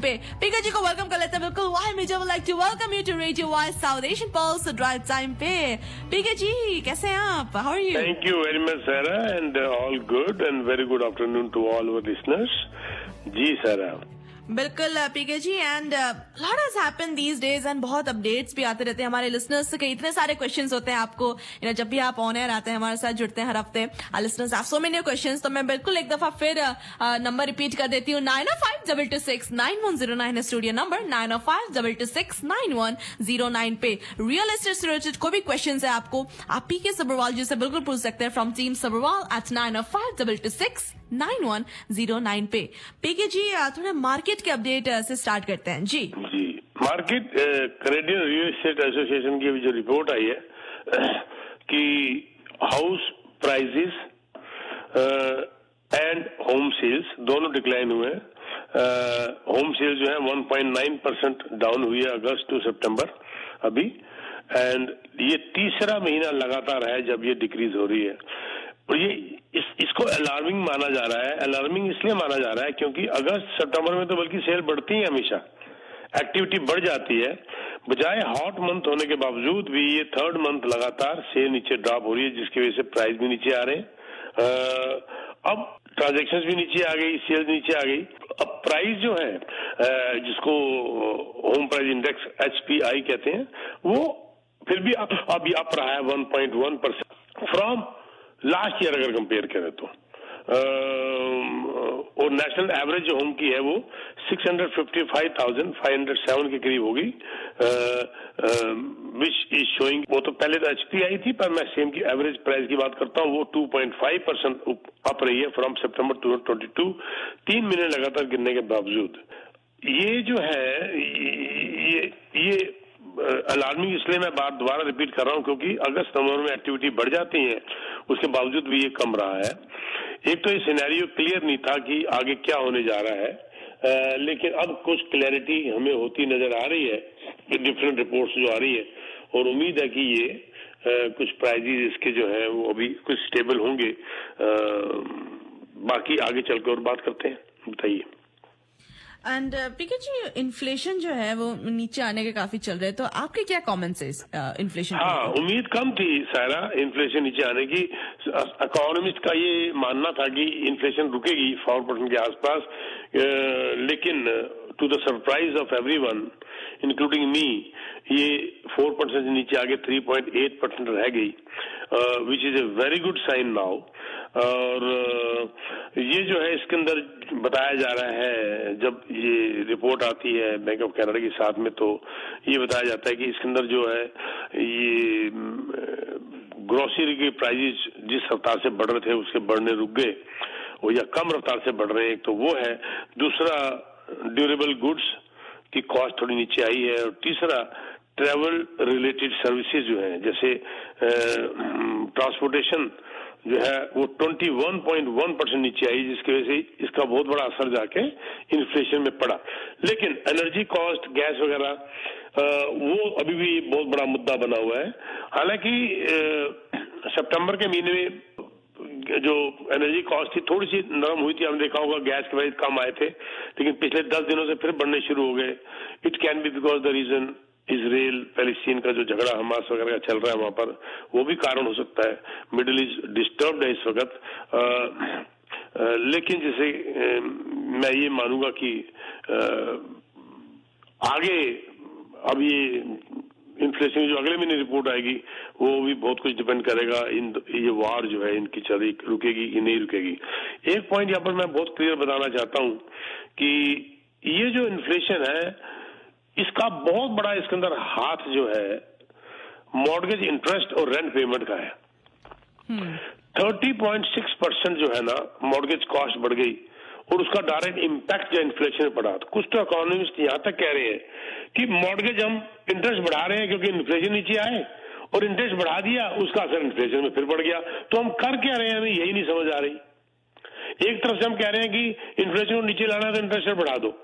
पे पीके जी को वेलकम कर लेते हैं। बिल्कुल Y major would like to welcome you to radio Y South Asian pulse drive time पे। पीके जी कैसे हैं आप? How are you? Thank you very much, Sarah, and all good and very good afternoon to all our listeners. जी Sarah. बिल्कुल PK ji and lot has happened these days and बहुत updates भी आते रहते हैं हमारे लिसनर्स के। इतने सारे क्वेश्चंस होते हैं आपको जब भी आप ऑन एयर आते हैं हमारे साथ जुड़ते हैं हर हफ्ते listeners have so many questions. तो मैं बिल्कुल एक दफा फिर नंबर रिपीट कर देती हूँ 9052269109 स्टूडियो नंबर 9052269109 पे। रियल एस्टेट से रिलेटेड कोई भी क्वेश्चन है आपको आप पीके सब्रवाल जी से बिल्कुल पूछ सकते हैं फ्रॉम टीम सब्रवाल एट 9052269109 पे। पीके जी थोड़ा मार्केट के अपडेट से स्टार्ट करते हैं जी। Market Canadian real estate association की जो रिपोर्ट आई है कि house prices and home sales दोनों डिक्लाइन हुए हैं। होम सेल्स जो है 1.9% डाउन हुई है अगस्त टू सितंबर अभी, एंड ये तीसरा महीना लगातार है जब ये डिक्रीज हो रही है। और ये इसको अलार्मिंग माना जा रहा है। अलार्मिंग इसलिए माना जा रहा है क्योंकि अगस्त सितंबर में तो बल्कि सेल बढ़ती है, हमेशा एक्टिविटी बढ़ जाती है। बजाय हॉट मंथ होने के बावजूद भी ये थर्ड मंथ लगातार सेल नीचे ड्रॉप हो रही है, जिसकी वजह से प्राइस भी नीचे आ रहे हैं। अब ट्रांजैक्शंस भी नीचे आ गई, सेल्स नीचे आ गई। अब प्राइस जो है जिसको होम प्राइस इंडेक्स HPI कहते हैं, वो फिर भी अभी अप रहा है 1.1% फ्रॉम लास्ट ईयर अगर कंपेयर करें तो। और नेशनल एवरेज जो होम की है वो 655,507 के करीब होगी, विच इज शोइंग। वो तो पहले तो HPI थी, पर मैं सेम की एवरेज प्राइस की बात करता हूँ, वो 2.5% अप रही है फ्रॉम सितंबर 2022, 3 महीने लगातार गिरने के बावजूद। ये जो है ये अलार्मिंग इसलिए मैं बात दोबारा रिपीट कर रहा हूं क्योंकि अगस्त नवंबर में एक्टिविटी बढ़ जाती है, उसके बावजूद भी ये कम रहा है। एक तो ये सिनेरियो क्लियर नहीं था कि आगे क्या होने जा रहा है, लेकिन अब कुछ क्लैरिटी हमें होती नजर आ रही है, डिफरेंट रिपोर्ट्स जो आ रही है, और उम्मीद है कि ये कुछ प्राइजेस इसके जो है वो अभी कुछ स्टेबल होंगे। बाकी आगे चलकर और बात करते हैं, बताइए। एंड पीके जी इन्फ्लेशन जो है वो नीचे आने के काफी चल रहे हैं, तो आपके क्या कमेंट्स है इन्फ्लेशन? हाँ, उम्मीद कम थी सारा इन्फ्लेशन नीचे आने की। इकोनॉमिस्ट का ये मानना था कि इन्फ्लेशन रुकेगी 4% के आसपास, लेकिन to the surprise of everyone including me ये 4% से नीचे आके 3.8% रह गई, which is a very good sign now. और ये जो है इसके अंदर बताया जा रहा है, जब ये रिपोर्ट आती है बैंक ऑफ कनाडा के साथ में, तो ये बताया जाता है कि इसके अंदर जो है ये ग्रोसरी के प्राइसेस जिस रफ्तार से बढ़ रहे थे उसके बढ़ने रुक गए, और या कम रफ्तार से बढ़ रहे हैं, तो वो है। दूसरा, ड्यूरेबल गुड्स की कॉस्ट थोड़ी नीचे आई है, और तीसरा ट्रैवल रिलेटेड सर्विसेज जो है, जैसे ट्रांसपोर्टेशन जो है वो 21.1% नीचे आई, जिसकी वजह से इसका बहुत बड़ा असर जाके इन्फ्लेशन में पड़ा। लेकिन एनर्जी कॉस्ट, गैस वगैरह वो अभी भी बहुत बड़ा मुद्दा बना हुआ है। हालांकि सितंबर के महीने में जो एनर्जी कॉस्ट थी थोड़ी सी नरम हुई थी, हमने देखा होगा गैस के प्राइस कम आए थे, लेकिन पिछले 10 दिनों से फिर बढ़ने शुरू हो गए। It can be because the reason Israel Palestine का जो झगड़ा हमास वगैरह का चल रहा है वहां पर, वो भी कारण हो सकता है। मिडिल ईस्ट डिस्टर्ब्ड है इस वक्त, लेकिन जैसे मैं ये मानूंगा कि आगे अब ये इन्फ्लेशन जो अगले महीने रिपोर्ट आएगी वो भी बहुत कुछ डिपेंड करेगा ये वार जो है इनकी चली रुकेगी कि नहीं रुकेगी। एक पॉइंट यहाँ पर मैं बहुत क्लियर बताना चाहता हूँ कि ये जो इन्फ्लेशन है इसका बहुत बड़ा इसके अंदर हाथ जो है मॉर्गेज इंटरेस्ट और रेंट पेमेंट का है। 30.6% जो है ना मॉर्गेज कॉस्ट बढ़ गई, और उसका डायरेक्ट इम्पैक्ट जो इन्फ्लेशन में पड़ा। तो कुछ तो इकोनॉमिस्ट यहाँ तक कह रहे हैं कि मॉर्गेज हम इंटरेस्ट बढ़ा रहे हैं क्योंकि इन्फ्लेशन नीचे आए, और इंटरेस्ट बढ़ा दिया उसका असर इन्फ्लेशन में फिर बढ़ गया। तो हम कर क्या रहे हैं, हमें यही नहीं समझ आ रही। एक तरफ से हम कह रहे हैं कि इन्फ्लेशन को नीचे लाना है तो इंटरेस्ट बढ़ा दो,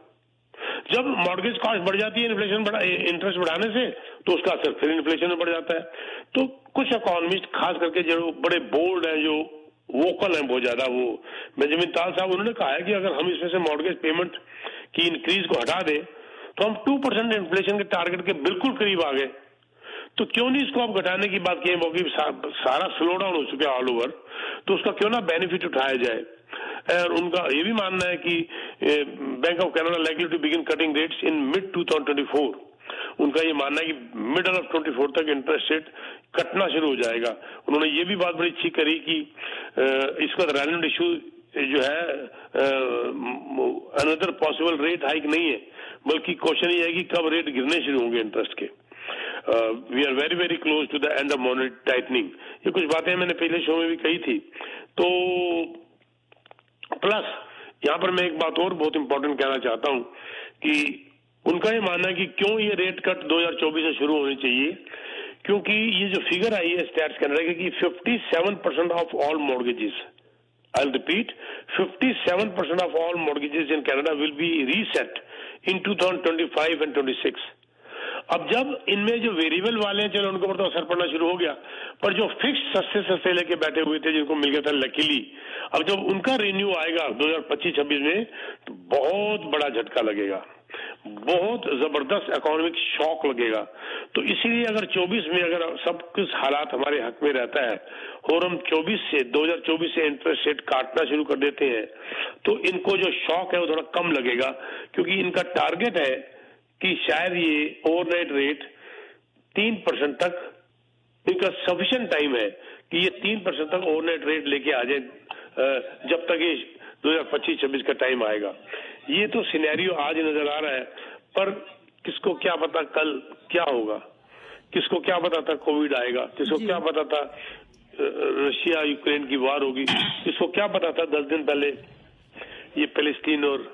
जब मॉर्गेज कॉस्ट बढ़ जाती है इंटरेस्ट बढ़ाने से, तो उसका असर फिर इन्फ्लेशन में बढ़ जाता है। तो कुछ इकोनॉमिस्ट खास करके जो बड़े बोल्ड हैं, जो वोकल हैं बहुत ज्यादा, वो बेंजामिन ताल साहब, उन्होंने कहा है कि अगर हम इसमें से मॉर्गेज पेमेंट कि इंक्रीज को हटा दे तो हम 2% इन्फ्लेशन के टारगेट के बिल्कुल करीब आ गए। तो क्यों नहीं इसको आप घटाने की बात की, क्योंकि सारा स्लो डाउन हो चुका है ऑल ओवर, तो उसका क्यों ना बेनिफिट उठाया जाए। और उनका ये भी मानना है कि Bank of Canada likely to begin cutting rates in mid 2024। उनका ये मानना है कि मिडल ऑफ 24 तक इंटरेस्ट रेट कटना शुरू हो जाएगा। उन्होंने ये भी बात बड़ी अच्छी करी कि इसका रेलेवेंट इशू जो है अनदर पॉसिबल रेट हाइक नहीं है, बल्कि क्वेश्चन ये है कि कब रेट गिरने शुरू होंगे इंटरेस्ट के। We are very very close to the end of monetary tightening. ये कुछ बातें मैंने पहले शो में भी कही थी। तो प्लस यहाँ पर मैं एक बात और बहुत इंपॉर्टेंट कहना चाहता हूँ कि उनका ये मानना है कि क्यों ये रेट कट 2024 से शुरू होनी चाहिए, क्योंकि ये जो फिगर आई है स्टैट्स कनाडा की 57% of all mortgages, I'll repeat, 57% of all mortgages in Canada will be reset in 2025 and 26. अब जब इनमें जो वेरिएबल वाले हैं चलो उनके ऊपर तो असर पड़ना शुरू हो गया, पर जो फिक्स सस्ते सस्ते लेके बैठे हुए थे जिनको मिल गया था लकीली, अब जब उनका रिन्यू आएगा 2025-26 में तो बहुत बड़ा झटका लगेगा, बहुत जबरदस्त इकोनॉमिक शॉक लगेगा। तो इसीलिए अगर 24 में अगर सब कुछ हालात हमारे हक में रहता है और हम 2024 से इंटरेस्ट रेट काटना शुरू कर देते हैं तो इनको जो शॉक है वो थोड़ा कम लगेगा, क्योंकि इनका टारगेट है कि शायद ये ओवरनाइट रेट 3% तक, इनका सफिशिएंट टाइम है कि ये 3% तक ओवरनाइट रेट लेके आ जाए, जब तक ये 2025-26 का टाइम आएगा। ये तो सिनेरियो आज नजर आ रहा है, पर किसको क्या पता कल क्या होगा, किसको क्या पता था कोविड आएगा, किसको क्या पता था रशिया यूक्रेन की वार होगी, किसको क्या पता था 10 दिन पहले ये पैलेस्टीन और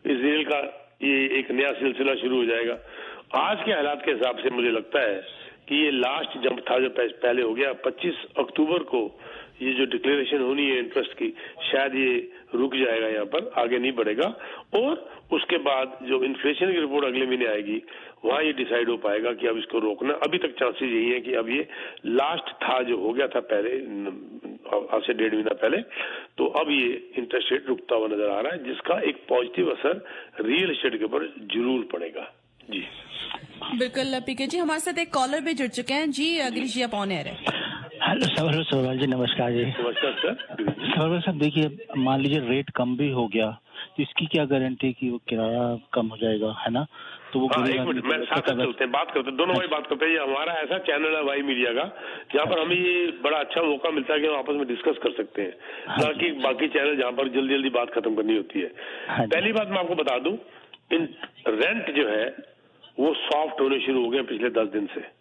इजराइल का ये एक नया सिलसिला शुरू हो जाएगा। आज के हालात के हिसाब से मुझे लगता है कि ये लास्ट जंप था जो पहले हो गया। 25 अक्टूबर को ये जो डिक्लेरेशन होनी है इंटरेस्ट की, शायद ये रुक जाएगा, यहाँ पर आगे नहीं बढ़ेगा, और उसके बाद जो इन्फ्लेशन की रिपोर्ट अगले महीने आएगी वहां ये डिसाइड हो पाएगा कि अब इसको रोकना। अभी तक चांसेस यही है कि अब ये लास्ट था जो हो गया था पहले, आज से 1.5 महीना पहले, तो अब ये इंटरेस्ट रेट रुकता हुआ नजर आ रहा है, जिसका एक पॉजिटिव असर रियल एस्टेट के ऊपर जरूर पड़ेगा। जी बिल्कुल पीके जी, हमारे साथ एक कॉलर भी जुड़ चुके हैं जी। गिरीश जी आप ऑन एयर है। हेलो सवाल जी, नमस्कार जी। नमस्कार सर। सवाल साहब देखिए, मान लीजिए रेट कम भी हो गया तो इसकी क्या गारंटी कि वो किराया कम हो जाएगा, है ना? तो वो एक मिनट, मैं साथ चलते हैं, बात करते हैं, दोनों भाई बात करते हैं। ये हमारा ऐसा चैनल है वाई मीडिया का जहाँ पर हमें ये बड़ा अच्छा मौका मिलता है कि हम आपस में डिस्कस कर सकते हैं, ना कि बाकी चैनल जहाँ पर जल्दी जल्दी बात खत्म करनी होती है। पहली बात मैं आपको बता दूं, इन रेंट जो है वो सॉफ्ट होने शुरू हो गए पिछले 10 दिन से।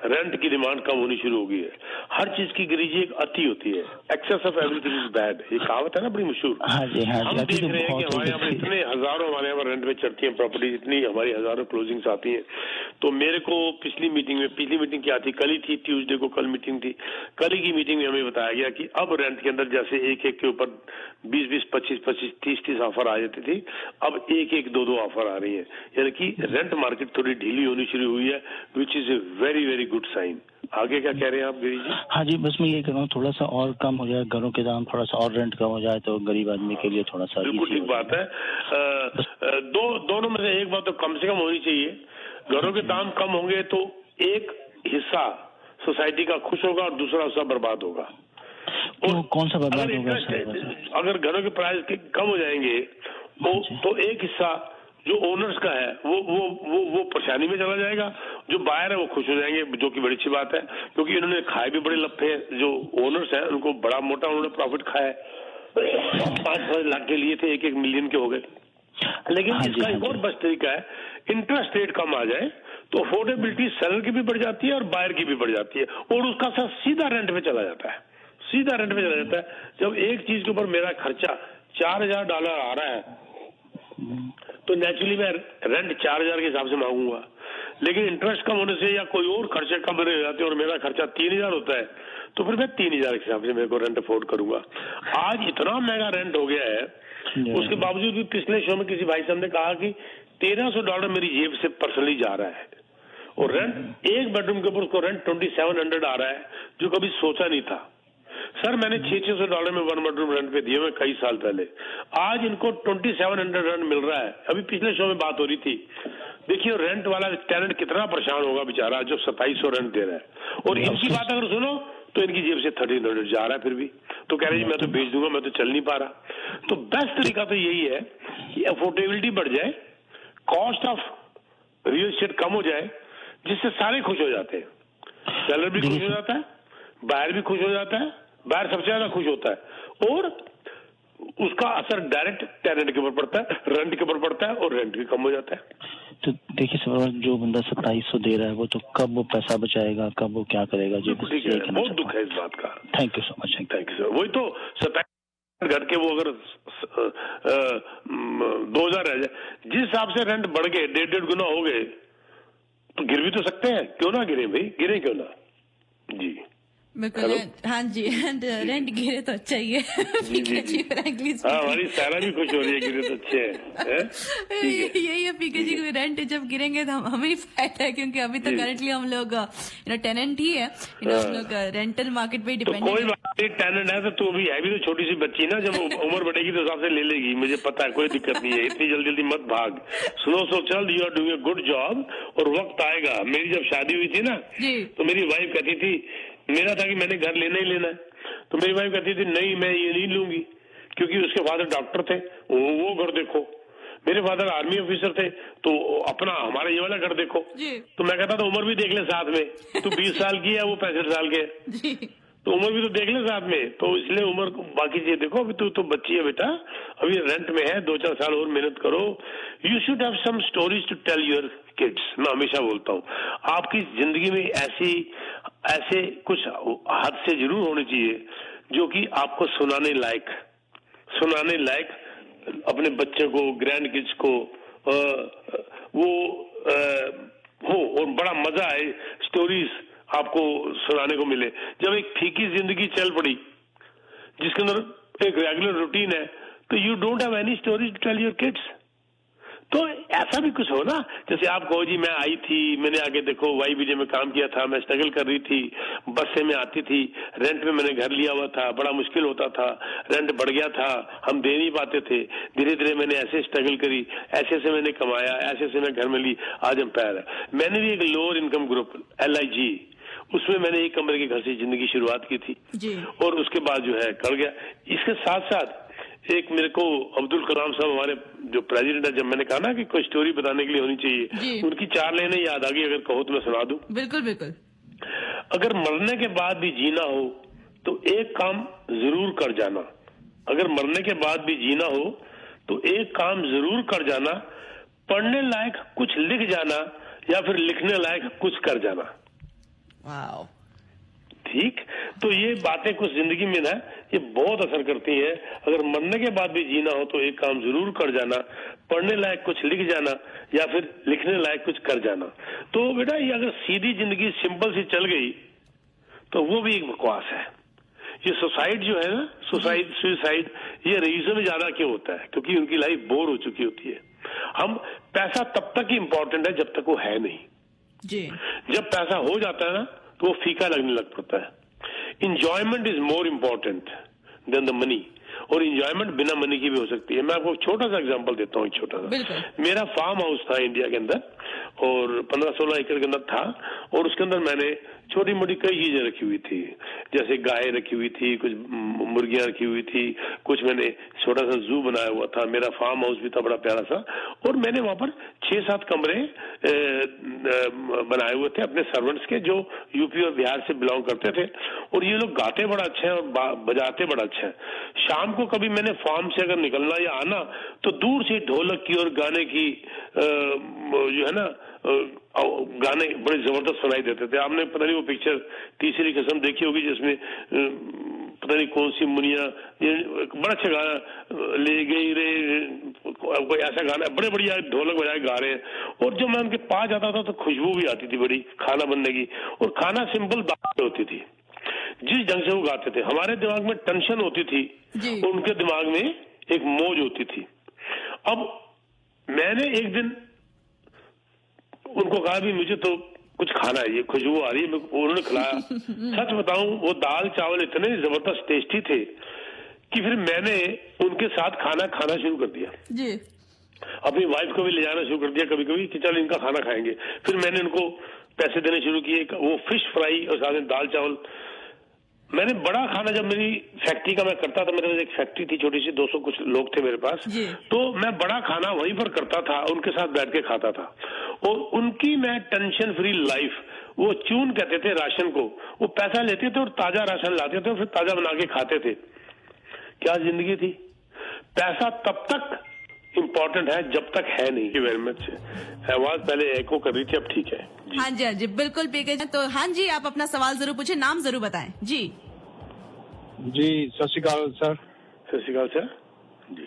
रेंट की डिमांड कम होनी शुरू हो गई है। हर चीज की गिरीजी एक अति होती है, excess of everything is bad, ये कहावत है ना बड़ी मशहूर। हाँ जी, हाँ जी। हम देख रहे हैं कि हमारे यहाँ पर इतने हजारों हमारे यहाँ पर रेंट में चढ़ती है प्रॉपर्टी, इतनी हमारी हजारों क्लोजिंग्स आती हैं। तो मेरे को पिछली मीटिंग क्या थी, कल ही थी, ट्यूसडे को कल मीटिंग थी, कल ही की मीटिंग में हमें बताया गया कि अब रेंट के अंदर जैसे एक के ऊपर 20-20, 25-25, 30-30 ऑफर आ जाती थी, अब एक 2-2 ऑफर आ रही है, यानी कि रेंट मार्केट थोड़ी ढीली होनी शुरू हुई है, which is a very very good sign. आगे क्या कह रहे हैं आप गिरीश जी? हाँ जी, बस मैं ये कह रहा हूँ थोड़ा सा और कम हो जाए, घरों के दाम थोड़ा सा और रेंट कम हो जाए तो गरीब आदमी के लिए थोड़ा सा बिल्कुल ठीक बात है। दोनों में से एक बात तो कम से कम होनी चाहिए। घरों के दाम कम होंगे तो एक हिस्सा सोसाइटी का खुश होगा और दूसरा हिस्सा बर्बाद होगा। तो कौन सा बर्बाद होगा? अगर घरों के प्राइस कम हो जाएंगे तो एक हिस्सा जो ओनर्स का है वो परेशानी में चला जाएगा, जो बायर है वो खुश हो जाएंगे, जो कि बड़ी अच्छी बात है, क्योंकि इन्होंने खाए भी बड़े लफे हैं। जो ओनर्स हैं उनको बड़ा मोटा उन्होंने प्रॉफिट खाया है, 5-6 लाख के लिए थे, 1-1 मिलियन के हो गए। लेकिन इसका एक और बस तरीका है, इंटरेस्ट रेट कम आ जाए तो अफोर्डेबिलिटी सेलर की भी बढ़ जाती है और बायर की भी बढ़ जाती है, और उसका असर सीधा रेंट पे चला जाता है, सीधा रेंट पे चला जाता है। जब एक चीज के ऊपर मेरा खर्चा $4,000 आ रहा है तो नेचुरली मैं रेंट 4,000 के हिसाब से मांगूंगा, लेकिन इंटरेस्ट कम होने से या कोई और खर्चे कम हो जाते हैं और मेरा खर्चा 3,000 होता है तो फिर मैं 3,000 के हिसाब से मेरे को रेंट अफोर्ड करूंगा। आज इतना महंगा रेंट हो गया है, उसके बावजूद भी पिछले शो में किसी भाई साहब ने कहा कि $1,300 मेरी जेब से पर्सनली जा रहा है, और रेंट एक बेडरूम के ऊपर उसको रेंट 2,700 आ रहा है, जो कभी सोचा नहीं था। सर मैंने $600 में 1 बेडरूम रेंट पे दिए हुए कई साल पहले। आज इनको 2700 रेंट मिल रहा है। अभी पिछले शो में बात हो रही थी, देखिए रेंट वाला टेनेंट कितना परेशान होगा बेचारा जो 2700 रेंट दे रहा है। और इनकी बात अगर सुनो तो इनकी जेब से 1300 जा रहा है, फिर भी तो कह रहे जी मैं तो बेच दूंगा, मैं तो चल नहीं पा रहा। तो बेस्ट तरीका तो यही है कि अफोर्डेबिलिटी बढ़ जाए, कॉस्ट ऑफ रियल एस्टेट कम हो जाए, जिससे सारे खुश हो जाते हैं। सेलर भी खुश हो जाता है, बायर भी खुश हो जाता है, बायर सबसे ज्यादा खुश होता है, और उसका असर डायरेक्ट टेनेंट के ऊपर पड़ता है, रेंट के ऊपर पड़ता है, और रेंट भी कम हो जाता है। तो देखिए सर, जो बंदा 2700 दे रहा है वो तो कब वो पैसा बचाएगा, कब वो क्या करेगा? जी बहुत दुख है इस बात का। Thank you so much. Thank you sir. वही तो 27 घट के वो अगर 2000 रह जाए, जिस हिसाब से रेंट बढ़ गए 1.5 गुना हो गए, तो गिर भी तो सकते हैं, क्यों ना गिरे भाई, गिरे क्यों ना। जी बिल्कुल। हाँ जी, एंड रेंट गिरे तो अच्छा ही है। हाँ, हमारी सारा भी खुश हो रही है, गिरे तो अच्छे हैं। यही है पीके जी, रेंट जब गिरेंगे तो हमें ही फायदा है, क्योंकि अभी तो करेंटली हम लोग टेनेंट ही है, हम लोग रेंटल मार्केट पे डिपेंड। कोई बात नहीं, टेनेंट है तो तू भी है, भी तो छोटी सी बच्ची ना, जब उम्र बढ़ेगी तो हिसाब से ले लेगी, मुझे पता है, कोई दिक्कत नहीं है, इतनी जल्दी जल्दी मत भाग, स्लो स्लो चल, you are doing a good job, और वक्त आएगा। मेरी जब शादी हुई थी ना, तो मेरी वाइफ कहती थी, मेरा था कि मैंने घर लेना ही लेना है, तो मेरी वाइफ कहती थी नहीं मैं ये नहीं लूंगी, क्योंकि उसके फादर डॉक्टर थे, वो घर देखो, मेरे फादर आर्मी ऑफिसर थे, तो अपना हमारा ये वाला घर देखो। तो मैं कहता था उम्र भी देख ले साथ में, तू 20 साल की है, वो 65 साल के है, तो उम्र भी तो देख ले साथ में, तो इसलिए उम्र बाकी चीजें देखो। अभी तू तो बच्ची है बेटा, अभी रेंट में है, 2-4 साल और मेहनत करो। You should have some stories to tell your kids. मैं हमेशा बोलता हूँ आपकी जिंदगी में ऐसे कुछ हादसे जरूर होने चाहिए जो कि आपको सुनाने लायक अपने बच्चे को, ग्रैंड किड्स को वो हो, और बड़ा मजा आए, स्टोरीज आपको सुनाने को मिले। जब एक फीकी जिंदगी चल पड़ी जिसके अंदर एक रेगुलर रूटीन है, तो you don't have any story to tell your kids. तो ऐसा भी कुछ हो ना, जैसे आप कहो जी मैं आई थी, मैंने आगे देखो YBJ में काम किया था, मैं स्ट्रगल कर रही थी, बस से मैं आती थी, रेंट में मैंने घर लिया हुआ था, बड़ा मुश्किल होता था, रेंट बढ़ गया था, हम दे नहीं पाते थे, धीरे धीरे मैंने ऐसे स्ट्रगल करी, ऐसे से मैंने कमाया, ऐसे से मैं घर में ली, आज हम पैर है। मैंने भी एक लोअर इनकम ग्रुप LIG, उसमें मैंने एक कमरे के घर से जिंदगी शुरुआत की थी जी। और उसके बाद जो है कर गया। इसके साथ साथ एक मेरे को अब्दुल कलाम साहब हमारे जो प्रेसिडेंट है, जब मैंने कहा ना कि कोई स्टोरी बताने के लिए होनी चाहिए, उनकी 4 लाइनें याद आ गई, अगर कहो तो मैं सुना दूं। बिल्कुल बिल्कुल। अगर मरने के बाद भी जीना हो तो एक काम जरूर कर जाना, अगर मरने के बाद भी जीना हो तो एक काम जरूर कर जाना, पढ़ने लायक कुछ लिख जाना, या फिर लिखने लायक कुछ कर जाना। वाओ, ठीक, तो ये बातें कुछ जिंदगी में ना ये बहुत असर करती हैं। अगर मरने के बाद भी जीना हो तो एक काम जरूर कर जाना, पढ़ने लायक कुछ लिख जाना, या फिर लिखने लायक कुछ कर जाना। तो बेटा ये अगर सीधी जिंदगी सिंपल सी चल गई तो वो भी एक बकवास है। ये सुसाइड जो है ना, सुसाइड ये रईसों में ज्यादा क्यों होता है? क्योंकि उनकी लाइफ बोर हो चुकी होती है। हम पैसा तब तक ही इंपॉर्टेंट है जब तक वो है नहीं जी। जब पैसा हो जाता है ना तो वो फीका लगने लग पड़ता है। Enjoyment is more important then the money, और इंजॉयमेंट बिना मनी की भी हो सकती है। मैं आपको छोटा सा एग्जांपल देता हूँ, एक छोटा सा। मेरा फार्म हाउस था इंडिया के अंदर, और 15-16 एकड़ के अंदर था, और उसके अंदर मैंने छोटी मोटी कई चीजें रखी हुई थी, जैसे गाय रखी हुई थी, कुछ मुर्गियां रखी हुई थी, कुछ मैंने छोटा सा जू बनाया हुआ था, मेरा फार्म हाउस भी था बड़ा प्यारा सा, और मैंने वहां पर 6-7 कमरे बनाए हुए थे अपने सर्वेंट्स के, जो यूपी और बिहार से बिलोंग करते थे, और ये लोग गाते बड़ा अच्छा है और बजाते बड़ा अच्छा है। शाम को कभी मैंने फार्म से अगर निकलना या आना तो दूर से ढोलक की और गाने की जो है ना गाने बड़े जबरदस्त सुनाई देते थे। आपने पता नहीं वो पिक्चर तीसरी कसम देखी होगी, जिसमें पता नहीं कौन सी मुनिया, बड़ा अच्छा गाना ले गई रे, कोई ऐसा गाना, बड़े बढ़िया ढोलक बजाए गा रहे हैं, और जब मैं उनके पास जाता था तो खुशबू भी आती थी बड़ी खाना बनने की, और खाना सिंपल दाल होती थी। जिस ढंग से वो गाते थे, हमारे दिमाग में टेंशन होती थी और उनके दिमाग में एक मौज होती थी। अब मैंने एक दिन उनको कहा भी मुझे तो कुछ खाना है, ये खुशबू आ रही है, उन्होंने खिलाया। सच बताऊं वो दाल चावल इतने जबरदस्त टेस्टी थे कि फिर मैंने उनके साथ खाना खाना शुरू कर दिया जी। अपनी वाइफ को भी ले जाना शुरू कर दिया कभी कभी कि चल इनका खाना खाएंगे। फिर मैंने उनको पैसे देने शुरू किए, वो फिश फ्राई और साथ में दाल चावल। मैंने बड़ा खाना जब मेरी फैक्ट्री का मैं करता था, मेरे पास एक फैक्ट्री थी छोटी सी, 200 कुछ लोग थे मेरे पास, तो मैं बड़ा खाना वहीं पर करता था, उनके साथ बैठ के खाता था। और उनकी मैं टेंशन फ्री लाइफ, वो चून कहते थे राशन को, वो पैसा लेते थे और ताजा राशन लाते थे और फिर ताजा बना के खाते थे। क्या जिंदगी थी। पैसा तब तक इम्पोर्टेंट है जब तक है नहीं। Very much. आवाज पहले एको कर रही थी, अब ठीक है। हाँ जी, हाँ जी, बिल्कुल पीके जी। तो हाँ जी, आप अपना सवाल जरूर पूछे, नाम जरूर बताएं जी। जी सत श्री अकाल सर। सत श्री अकाल सर जी।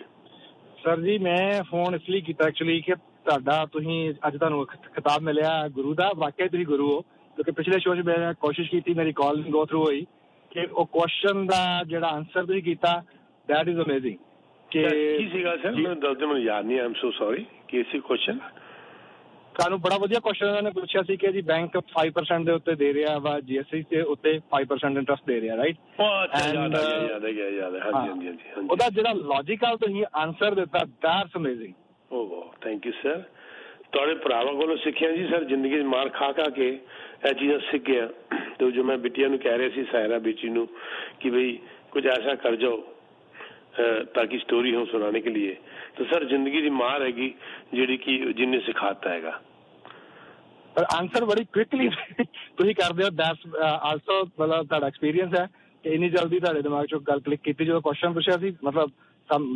सर जी मैं फोन ਇਸ ਲਈ ਕੀਤਾ ਐਕਚੁਅਲੀ ਕਿ ਤੁਹਾਡਾ ਤੁਸੀਂ ਅੱਜ ਤੁਹਾਨੂੰ ਖਿਤਾਬ ਮਿਲਿਆ ਗੁਰੂ ਦਾ, ਵਾਕਿਆ ਤੁਸੀਂ ਗੁਰੂ ਹੋ, ਕਿਉਂਕਿ ਪਿਛਲੇ ਸ਼ੋਅ 'ਚ ਮੈਂ ਕੋਸ਼ਿਸ਼ ਕੀਤੀ, ਮੇਰੀ ਕਾਲ ਨਹੀਂ ਗੋ ਥਰੂ ਹੋਈ, ਕਿ ਉਹ ਕੁਐਸਚਨ ਦਾ ਜਿਹੜਾ ਆਨਸਰ ਤੁਸੀਂ ਕੀਤਾ ਦੈਟ ਇਜ਼ ਅਮੇਜ਼ਿੰਗ। ਕਿ ਕੀ ਸੀਗਾ ਸਰ? ਮੈਨੂੰ ਦੱਸ ਦਿਓ, ਮੈਨੂੰ ਯਾਦ ਨਹੀਂ, I am so sorry. Ki C question? ਸਾਨੂੰ ਬੜਾ ਵਧੀਆ ਕੁਐਸਚਨ ਉਹਨਾਂ ਨੇ ਪੁੱਛਿਆ ਸੀ ਕਿ ਜੀ ਬੈਂਕ 5% ਦੇ ਉੱਤੇ ਦੇ ਰਿਹਾ ਵਾ, ਜੀਐਸਟੀ ਦੇ ਉੱਤੇ 5% ਇੰਟਰਸਟ ਦੇ ਰਿਹਾ, ਰਾਈਟ? ਯਾਦ ਹੈ। ਹਾਂਜੀ। ਉਹਦਾ ਜਿਹੜਾ ਲੌਜੀਕਲ ਤੁਸੀਂ ਆਨਸਰ ਦਿੱਤਾ ਦੈਟਸ ਅਮੇਜ਼ਿੰਗ। ਓਹ ਥੈਂਕ ਯੂ ਸਰ। ਤੁਹਾਡੇ ਭਰਾਵਾਂ ਕੋਲੋਂ ਸਿੱਖਿਆ ਜੀ ਸਰ, ਜ਼ਿੰਦਗੀ 'ਚ ਮਾਰ ਖਾ ਕੇ ਇਹ ਚੀਜ਼ਾਂ ਸਿੱਖ ਗਿਆ। ਤੇ ਜੋ ਮੈਂ ਬਿਟੀਆਂ ਨੂੰ ਕਹਿ ਰਿਹਾ ਸੀ, ਸਾਇਰਾ बेटी ਨੂੰ, कि भाई कुछ ऐसा कर जाओ ताकि स्टोरी हो सुनाने के लिए, तो सर जिंदगी की मार हैगी ਜਿਹੜੀ ਕਿ ਜਿੰਨੇ ਸਿਖਾਤਾ ਹੈਗਾ। ਪਰ ਆਨਸਰ ਬੜੀ ਕੁਇਕਲੀ ਤੁਸੀਂ ਕਰਦੇ ਹੋ, ਦੈਟਸ ਆਲਸੋ ਮਤਲਬ ਤੁਹਾਡਾ ਐਕਸਪੀਰੀਅੰਸ ਹੈ ਕਿ ਇੰਨੀ ਜਲਦੀ ਤੁਹਾਡੇ ਦਿਮਾਗ 'ਚੋਂ ਗੱਲ ਕਲਿੱਕ ਕੀਤੀ। ਜਦੋਂ ਕੁਐਸਚਨ ਪੁੱਛਿਆ ਸੀ, ਮਤਲਬ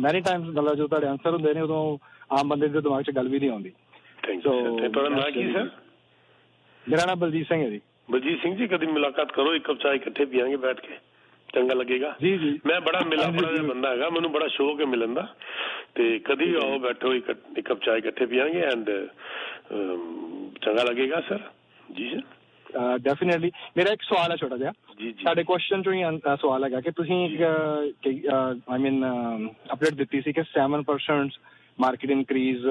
ਮੈਨੀ ਟਾਈਮਸ ਮਤਲਬ ਜੋ ਤੁਹਾਡੇ ਆਨਸਰ ਹੁੰਦੇ ਨੇ ਉਦੋਂ ਆਮ ਬੰਦੇ ਦੇ ਦਿਮਾਗ 'ਚ ਗੱਲ ਵੀ ਨਹੀਂ ਆਉਂਦੀ। Thank you sir. ਤੁਹਾਡਾ ਨਾਮ ਕੀ ਸਰ? ਮੇਰਾ ਨਾਮ ਬਲਜੀਤ ਸਿੰਘ ਹੈ ਜੀ। ਬਲਜੀਤ ਸਿੰਘ ਜੀ, ਕਦੀ ਮੁਲਾਕਾਤ ਕਰੋ, ਇੱਕ ਕੱਪ ਚਾਹ ਇਕੱਠੇ ਪੀਆਂਗੇ ਬੈਠ ਕੇ, ਚੰਗਾ ਲੱਗੇਗਾ ਜੀ। ਜੀ ਮੈਂ ਬੜਾ ਮਿਲਾ ਬੜਾ ਬੰਦਾ ਹੈਗਾ, ਮੈਨੂੰ ਬੜਾ ਸ਼ੌਕ ਹੈ ਮਿਲਣ ਦਾ, ਤੇ ਕਦੀ ਆਓ ਬੈਠੋ, ਇੱਕ ਕੱਪ ਚਾਹ ਇਕੱਠੇ ਪੀਆਂਗੇ ਐਂਡ ਚੰਗਾ ਲੱਗੇਗਾ ਸਰ। ਜੀ ਸਰ ਡੈਫੀਨੇਟਲੀ। ਮੇਰਾ ਇੱਕ ਸਵਾਲ ਹੈ ਛੋਟਾ ਜਿਹਾ, ਸਾਡੇ ਕੁਐਸਚਨ ਚੋਂ ਹੀ ਸਵਾਲ ਹੈਗਾ ਕਿ ਤੁਸੀਂ ਆਈ ਮੀਨ ਅਪਡੇਟ ਦਿੱਤੀ ਸੀ ਕਿ 7% ਮਾਰਕੀਟ ਇਨਕਰੀਜ਼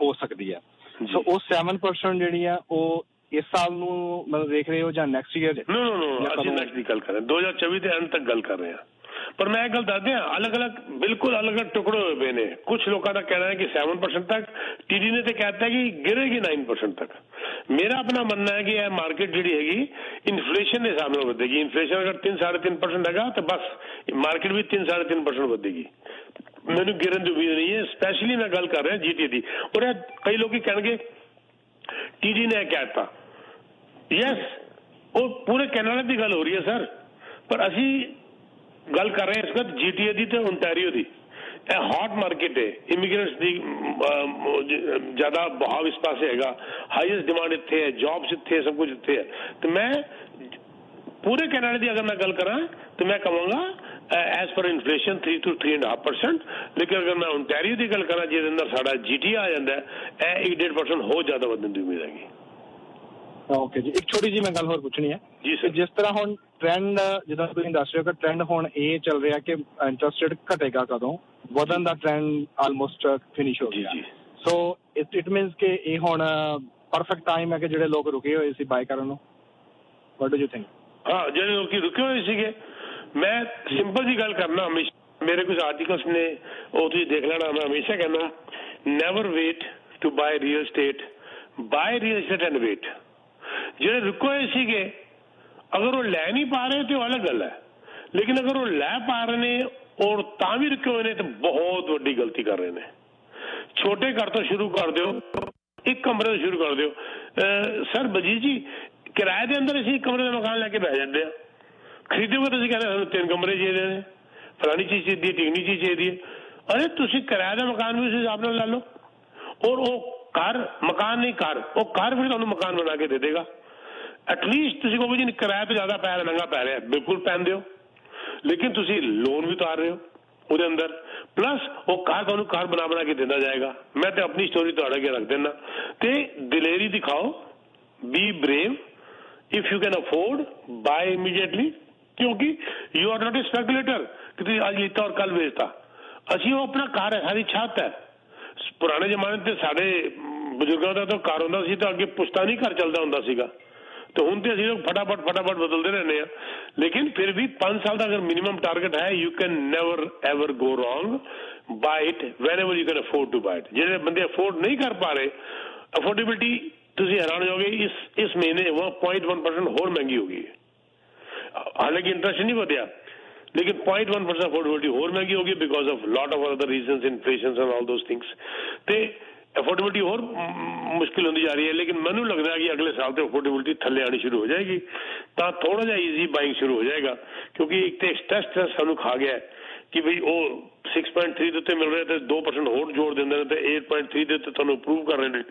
ਹੋ ਸਕਦੀ ਹੈ। ਸੋ ਉਹ 7% ਜਿਹੜੀ ਆ ਉਹ ਇਸ ਸਾਲ ਨੂੰ ਮਤਲਬ ਦੇਖ ਰਹੇ ਹੋ ਜਾਂ ਨੈਕਸਟ ਈਅਰ? नो ਅਸੀਂ ਨੈਕਸਟ ਦੀ ਗੱਲ ਕਰ ਰਹੇ ਹਾਂ, 2024 ਦੇ ਐਂਡ ਤੱਕ ਗੱਲ ਕਰ ਰਹੇ ਹਾਂ। ਪਰ ਮੈਂ ਇਹ ਗੱਲ ਦੱਸਦੇ ਹਾਂ, ਅਲੱਗ-ਅਲੱਗ ਬਿਲਕੁਲ ਅਲੱਗ ਟੁਕੜੇ ਹੋਏ ਪਏ ਨੇ। ਕੁਝ ਲੋਕਾਂ ਦਾ ਕਹਿਣਾ ਹੈ ਕਿ 7% ਤੱਕ, ਟੀਡੀ ਨੇ ਤੇ ਕਹਿਤਾ ਕਿ ਗਿਰੇਗੀ 9% ਤੱਕ। ਮੇਰਾ ਆਪਣਾ ਮੰਨਣਾ ਹੈ ਕਿ ਇਹ ਮਾਰਕੀਟ ਜਿਹੜੀ ਹੈਗੀ ਇਨਫਲੇਸ਼ਨ ਦੇ ਹਿਸਾਬ ਨਾਲ ਵਧੇਗੀ। ਇਨਫਲੇਸ਼ਨ ਅਗਰ 3-3.5% ਹੈਗਾ ਤਾਂ ਬਸ ਮਾਰਕੀਟ ਵੀ 3-3.5% ਵਧੇਗੀ। ਮੈਨੂੰ ਗਿਰਨ ਦੀ ਉਮੀਦ ਨਹੀਂ ਹੈ। ਸਪੈਸ਼ਲੀ ਮੈਂ ਗੱਲ ਕਰ ਰਿਹਾ ਜੀਟੀ ਦੀ। ਔਰ ਕਈ ਲੋਕੀ ਕਹਿਣਗੇ ਟੀਡੀ ਨੇ ਕਹਿਤਾ, ਯੈਸ ਉਹ ਪੂਰੇ ਕੈਨੇਡਾ ਦੀ ਗੱਲ ਹੋ ਰਹੀ ਹੈ ਸਰ, ਪਰ ਅਸੀਂ ਗੱਲ ਕਰ ਰਹੇ ਹਾਂ ਇਸ ਵਕਤ ਜੀਟੀਏ ਦੀ ਤੇ ਓਨਟਾਰੀਓ ਦੀ। ਇਹ ਹੌਟ ਮਾਰਕੀਟ ਹੈ, ਇਮੀਗ੍ਰੈਂਟਸ ਦੀ ਜ਼ਿਆਦਾ ਬਹਾਵ ਇਸ ਪਾਸੇ ਹੈਗਾ, ਹਾਈਐਸਟ ਡਿਮਾਂਡ ਇੱਥੇ ਹੈ, ਜੌਬਸ ਇੱਥੇ ਹੈ, ਸਭ ਕੁਝ ਇੱਥੇ ਹੈ। ਤੇ ਮੈਂ ਪੂਰੇ ਕੈਨੇਡਾ ਦੀ ਅਗਰ ਮੈਂ ਗੱਲ ਕਰਾਂ ਤਾਂ ਮੈਂ ਕਹਾਂਗਾ ਐਜ਼ ਪਰ ਇਨਫਲੇਸ਼ਨ 3 to 3.5%। ਲੇਕਿਨ ਅਗਰ ਮੈਂ ਓਨਟਾਰੀਓ ਦੀ ਗੱਲ ਕਰਾਂ ਜਿਹਦੇ ਅੰਦਰ ਸਾਡਾ ਜੀਟੀਏ ਆ ਜਾਂਦਾ, ਇਹ 1.5% ਹੋਰ ਜ਼ਿਆਦਾ ਵਧਣ ਦੀ ਉਮੀਦ ਹੈਗੀ। ਓਕੇ ਜੀ, ਇੱਕ ਛੋਟੀ ਜਿਹੀ ਮੈਂ ਗੱਲ ਹੋਰ ਪੁੱਛਣੀ ਹੈ ਜੀ ਸਰ। ਜਿਸ ਤਰ੍ਹਾਂ ਹੁਣ ਟ੍ਰੈਂਡ ਜਿੱਦਾਂ ਤੁਸੀਂ ਦੱਸ ਰਹੇ ਹੋ ਕਿ ਟ੍ਰੈਂਡ ਹੁਣ ਇਹ ਚੱਲ ਰਿਹਾ ਕਿ ਇੰਟਰਸਟ ਰੇਟ ਘਟੇਗਾ ਕਦੋਂ, ਵਧਣ ਦਾ ਟ੍ਰੈਂਡ ਆਲਮੋਸਟ ਫਿਨਿਸ਼ ਹੋ ਗਿਆ। ਸੋ ਇਟ ਮੀਨਸ ਕਿ ਇਹ ਹੁਣ ਪਰਫੈਕਟ ਟਾਈਮ ਹੈ ਕਿ ਜਿਹੜੇ ਲੋਕ ਰੁਕੇ ਹੋਏ ਸੀ ਬਾਈ ਕਰਨ ਨੂੰ। What do you think? ਹਾਂ, ਜਿਹੜੇ ਲੋਕ ਰੁਕੇ ਹੋਏ ਸੀਗੇ, ਮੈਂ ਸਿੰਪਲ ਜੀ ਗੱਲ ਕਰਨਾ, ਹਮੇਸ਼ਾ ਮੇਰੇ ਕੁਝ ਆਰਟੀਕਲਸ ਨੇ ਉਹ ਤੁਸੀਂ ਦੇਖ ਲੈਣਾ। ਮੈਂ ਹਮੇਸ਼ਾ ਕਹਿੰਦਾ never wait to buy real estate, buy real estate and wait. ਜਿਹੜੇ ਰੁਕੇ ਹੋਏ ਸੀਗੇ ਅਗਰ ਉਹ ਲੈ ਨਹੀਂ ਪਾ ਰਹੇ ਤੇ ਉਹ ਅਲੱਗ ਗੱਲ ਹੈ, ਲੇਕਿਨ ਅਗਰ ਉਹ ਲੈ ਪਾ ਰਹੇ ਨੇ ਔਰ ਤਾਂ ਵੀ ਰੁਕੇ ਹੋਏ ਨੇ ਤਾਂ ਬਹੁਤ ਵੱਡੀ ਗਲਤੀ ਕਰ ਰਹੇ ਨੇ। ਛੋਟੇ ਘਰ ਤੋਂ ਸ਼ੁਰੂ ਕਰ ਦਿਓ, ਇੱਕ ਕਮਰੇ ਤੋਂ ਸ਼ੁਰੂ ਕਰ ਦਿਓ। ਸਰ ਬਲਜੀਤ ਜੀ, ਕਿਰਾਏ ਦੇ ਅੰਦਰ ਅਸੀਂ ਇੱਕ ਕਮਰੇ ਦਾ ਮਕਾਨ ਲੈ ਕੇ ਬਹਿ ਜਾਂਦੇ ਹਾਂ, ਖਰੀਦੋਗੇ ਤੁਸੀਂ ਕਹਿੰਦੇ ਸਾਨੂੰ 3 ਕਮਰੇ ਚਾਹੀਦੇ ਨੇ, ਫਲਾਣੀ ਚੀਜ਼ ਚਾਹੀਦੀ ਹੈ, ਢੀਂਗਣੀ ਚੀਜ਼ ਚਾਹੀਦੀ ਹੈ। ਅਰੇ ਤੁਸੀਂ ਕਿਰਾਏ ਦਾ ਮਕਾਨ ਵੀ ਉਸ ਹਿਸਾਬ ਨਾਲ ਲੈ ਲਓ, ਔਰ ਉਹ ਘਰ ਮਕਾਨ ਨਹੀਂ ਘਰ, ਉਹ ਘਰ ਫਿਰ ਤੁਹਾਨੂੰ ਮਕਾਨ ਬਣਾ ਕੇ ਦੇ ਦੇਗਾ। ਐਟਲੀਸਟ ਤੁਸੀਂ ਕਹੋਗੇ ਜੀ ਕਿਰਾਏ ਤੇ ਜ਼ਿਆਦਾ ਪੈ ਰਿਹਾ, ਮਹਿੰਗਾ ਪੈ ਰਿਹਾ, ਬਿਲਕੁਲ ਪੈਣ ਦਿਓ, ਲੇਕਿਨ ਤੁਸੀਂ ਲੋਨ ਵੀ ਉਤਾਰ ਰਹੇ ਹੋ ਉਹਦੇ ਅੰਦਰ, ਪਲੱਸ ਉਹ ਘਰ ਤੁਹਾਨੂੰ ਘਰ ਬਣਾ ਕੇ ਦਿੰਦਾ ਜਾਏਗਾ। ਮੈਂ ਤੇ ਆਪਣੀ ਸਟੋਰੀ ਤੁਹਾਡੇ ਅੱਗੇ ਰੱਖ ਦਿੰਦਾ ਤੇ ਦਿਲੇਰੀ ਦਿਖਾਓ, be brave, if you can afford buy immediately, ਕਿਉਂਕਿ you are not a speculator ਕਿ ਤੁਸੀਂ ਅੱਜ ਲਿੱਤਾ ਔਰ ਕੱਲ ਵੇਚਤਾ। ਅਸੀਂ ਉਹ ਆਪਣਾ ਘਰ ਹੈ, ਸਾਡੀ ਛੱਤ ਹੈ। ਪੁਰਾਣੇ ਜ਼ਮਾਨੇ ਤੇ ਸਾਡੇ ਬਜ਼ੁਰਗਾਂ ਦਾ ਤਾਂ ਘਰ ਹੁੰਦਾ ਸੀ ਤਾਂ ਅੱਗੇ ਪੁਸ਼ਤਾਨੀ ਘਰ ਚੱਲਦਾ ਹੁੰਦਾ ਸੀਗਾ ਤੇ ਹੁਣ ਤੇ ਅਸੀਂ ਲੋਕ ਫਟਾਫਟ ਬਦਲਦੇ ਰਹਿੰਦੇ ਆ ਲੇਕਿਨ ਫਿਰ ਵੀ 5 ਸਾਲ ਦਾ ਅਗਰ ਮਿਨੀਮਮ ਟਾਰਗੇਟ ਹੈ you can never ever go wrong buy it whenever you can afford to buy it ਜਿਹੜੇ ਬੰਦੇ ਅਫੋਰਡ ਨਹੀਂ ਕਰ ਪਾ ਰਹੇ ਅਫੋਰਡੇਬਿਲਿਟੀ ਤੁਸੀਂ ਹੈਰਾਨ ਹੋ ਜਾਓਗੇ ਇਸ ਮਹੀਨੇ वो 0.1% ਹੋਰ ਮਹਿੰਗੀ ਹੋ ਗਈ ਹਾਲਾਂਕਿ ਇੰਟਰਸਟ ਨਹੀਂ ਵਧਿਆ लेकिन 0.1% अफोर्डेबिलिटी और महंगी होगी because of lot of other reasons inflation and all those things ते अफोर्डेबिलिटी और मुश्किल होती जा रही है लेकिन मैनू लगता है कि अगले साल तो अफोर्डेबिलिटी थले आनी शुरू हो जाएगी तो थोड़ा जा ईजी बाइंग शुरू हो जाएगा क्योंकि एक तो स्ट्रेस सानू खा गया है कि भाई वो 6.3 ਦੇ ਉੱਤੇ ਮਿਲ ਰਿਹਾ ਤੇ 2% ਹੋਰ ਜੋੜ ਦਿੰਦੇ ਨੇ ਤੇ 8.3 ਦੇ ਉੱਤੇ ਤੁਹਾਨੂੰ ਅਪਰੂਵ ਕਰ ਰਹੇ ਨੇ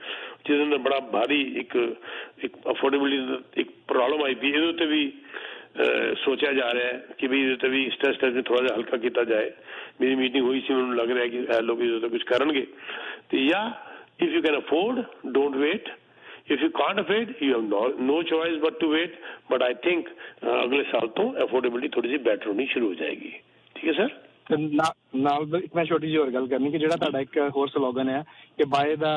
ਜਿਹਦੇ ਨਾਲ ਬੜਾ ਭਾਰੀ ਇੱਕ ਅਫੋਰਡੇਬਿਲਿਟੀ ਇੱਕ ਪ੍ਰੋਬਲਮ ਆਈ ਪਈ ਇਹਦੇ ਉੱਤੇ ਵੀ सोचा जा रहा है कि भाई तभी स्ट्रेस टेस्ट थोड़ा सा हल्का किया जाए मेरी मीटिंग हुई सी उन्होंने लग रहा है कि लोग कुछ करेंगे तो या if you can afford don't wait if you can't afford you have no choice but to wait but I think अगले साल तो अफोर्डेबिलिटी थोड़ी सी बेटर होनी शुरू हो जाएगी ठीक है सर ਨਾਲ ਇੱਕ ਮੈਂ ਛੋਟੀ ਜਿਹੀ ਹੋਰ ਗੱਲ ਕਰਨੀ ਕਿ ਜਿਹੜਾ ਤੁਹਾਡਾ ਇੱਕ ਹੋਰ ਸਲੋਗਨ ਹੈ ਕਿ buy the